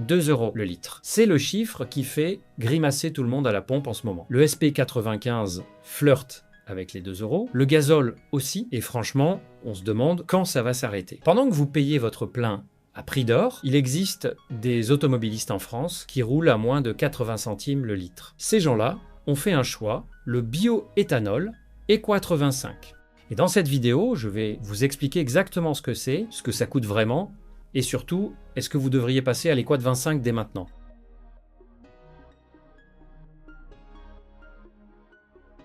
2 € le litre. C'est le chiffre qui fait grimacer tout le monde à la pompe en ce moment. Le SP95 flirte avec les 2 €, le gazole aussi, et franchement, on se demande quand ça va s'arrêter. Pendant que vous payez votre plein à prix d'or, il existe des automobilistes en France qui roulent à moins de 80 centimes le litre. Ces gens-là ont fait un choix, le bioéthanol Equa85. Et dans cette vidéo, je vais vous expliquer exactement ce que c'est, ce que ça coûte vraiment, et surtout, est-ce que vous devriez passer à l'Equa25 dès maintenant?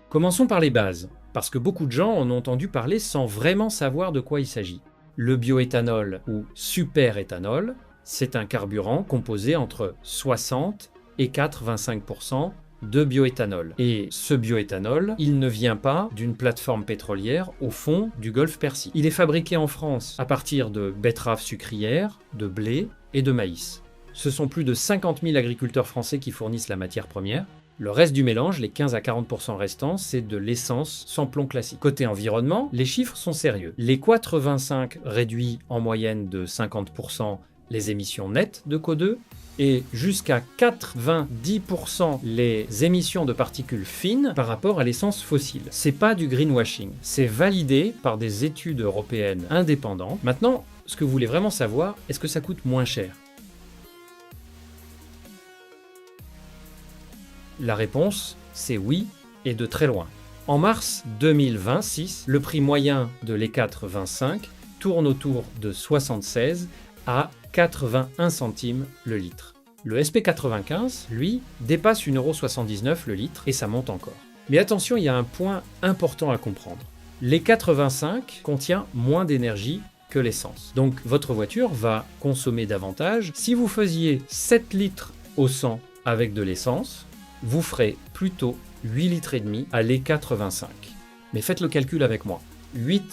Commençons par les bases, parce que beaucoup de gens en ont entendu parler sans vraiment savoir de quoi il s'agit. Le bioéthanol ou superéthanol, c'est un carburant composé entre 60 et 4,25% de bioéthanol. Et ce bioéthanol, il ne vient pas d'une plateforme pétrolière au fond du golfe Persique. Il est fabriqué en France à partir de betteraves sucrières, de blé et de maïs. Ce sont plus de 50 000 agriculteurs français qui fournissent la matière première. Le reste du mélange, les 15 à 40% restants, c'est de l'essence sans plomb classique. Côté environnement, les chiffres sont sérieux. L'Equa85 réduit en moyenne de 50% les émissions nettes de CO2 et jusqu'à 90% les émissions de particules fines par rapport à l'essence fossile. C'est pas du greenwashing, c'est validé par des études européennes indépendantes. Maintenant, ce que vous voulez vraiment savoir, est-ce que ça coûte moins cher? La réponse, c'est oui, et de très loin. En mars 2026, le prix moyen de l'E425 tourne autour de 76 à 81 centimes le litre. Le SP95, lui, dépasse 1,79 € le litre et ça monte encore. Mais attention, il y a un point important à comprendre. L'E425 contient moins d'énergie que l'essence. Donc votre voiture va consommer davantage. Si vous faisiez 7 litres au 100 avec de l'essence, vous ferez plutôt 8 litres et demi à l'E425. Mais faites le calcul avec moi.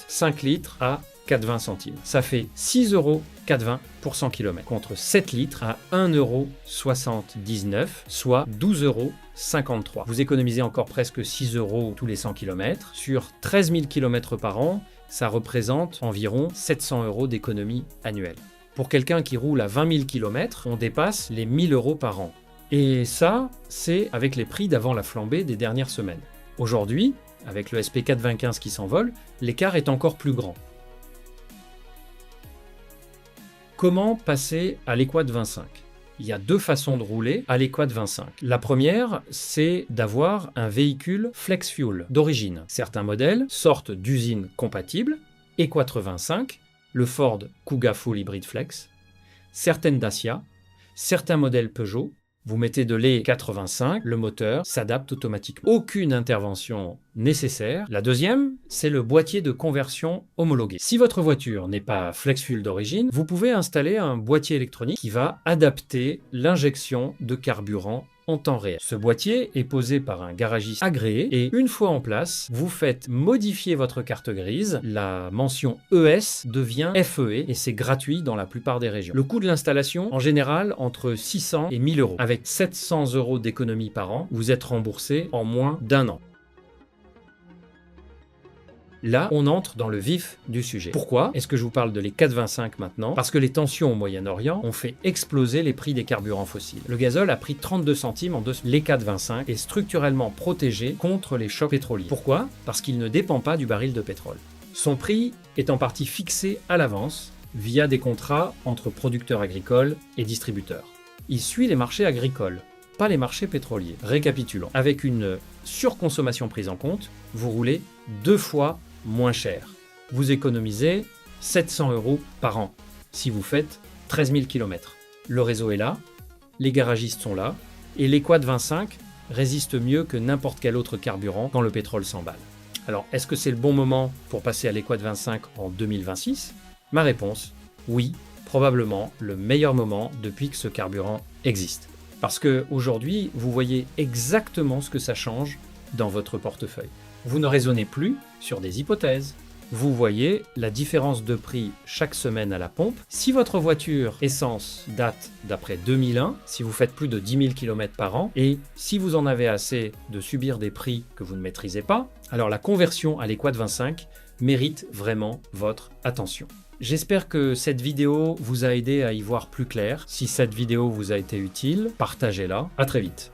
5 litres à 4,20 centimes. Ça fait 6,420 € pour 100 km, contre 7 litres à 1,79 €, soit 12,53 €. Vous économisez encore presque 6 € tous les 100 km. Sur 13 000 km par an, ça représente environ 700 € d'économie annuelle. Pour quelqu'un qui roule à 20 000 km, on dépasse les 1 000 € par an. Et ça, c'est avec les prix d'avant la flambée des dernières semaines. Aujourd'hui, avec le SP95 qui s'envole, l'écart est encore plus grand. Comment passer à l'Equa25? Il y a deux façons de rouler à l'Equa25. La première, c'est d'avoir un véhicule flex fuel d'origine. Certains modèles sortent d'usines compatibles, Equa85, le Ford Kuga Full Hybrid Flex, certaines Dacia, certains modèles Peugeot. Vous mettez de l'E85, le moteur s'adapte automatiquement. Aucune intervention nécessaire. La deuxième, c'est le boîtier de conversion homologué. Si votre voiture n'est pas flex fuel d'origine, vous pouvez installer un boîtier électronique qui va adapter l'injection de carburant en temps réel. Ce boîtier est posé par un garagiste agréé et une fois en place, vous faites modifier votre carte grise, la mention ES devient FEE et c'est gratuit dans la plupart des régions. Le coût de l'installation, en général, entre 600 et 1000 €. Avec 700 € d'économie par an, vous êtes remboursé en moins d'1 an. Là, on entre dans le vif du sujet. Pourquoi est-ce que je vous parle de l'E425 maintenant? Parce que les tensions au Moyen-Orient ont fait exploser les prix des carburants fossiles. Le gazole a pris 32 centimes en 2 semaines. L'E425 est structurellement protégé contre les chocs pétroliers. Pourquoi? Parce qu'il ne dépend pas du baril de pétrole. Son prix est en partie fixé à l'avance via des contrats entre producteurs agricoles et distributeurs. Il suit les marchés agricoles, pas les marchés pétroliers. Récapitulons. Avec une surconsommation prise en compte, vous roulez 2 fois moins cher. Vous économisez 700 € par an si vous faites 13 000 km. Le réseau est là, les garagistes sont là, et l'Equa25 résiste mieux que n'importe quel autre carburant quand le pétrole s'emballe. Alors, est-ce que c'est le bon moment pour passer à l'Equa25 en 2026? Ma réponse, oui, probablement le meilleur moment depuis que ce carburant existe. Parce qu'aujourd'hui, vous voyez exactement ce que ça change dans votre portefeuille. Vous ne raisonnez plus sur des hypothèses. Vous voyez la différence de prix chaque semaine à la pompe. Si votre voiture essence date d'après 2001, si vous faites plus de 10 000 km par an, et si vous en avez assez de subir des prix que vous ne maîtrisez pas, alors la conversion à l'Equa25 mérite vraiment votre attention. J'espère que cette vidéo vous a aidé à y voir plus clair. Si cette vidéo vous a été utile, partagez-la. À très vite.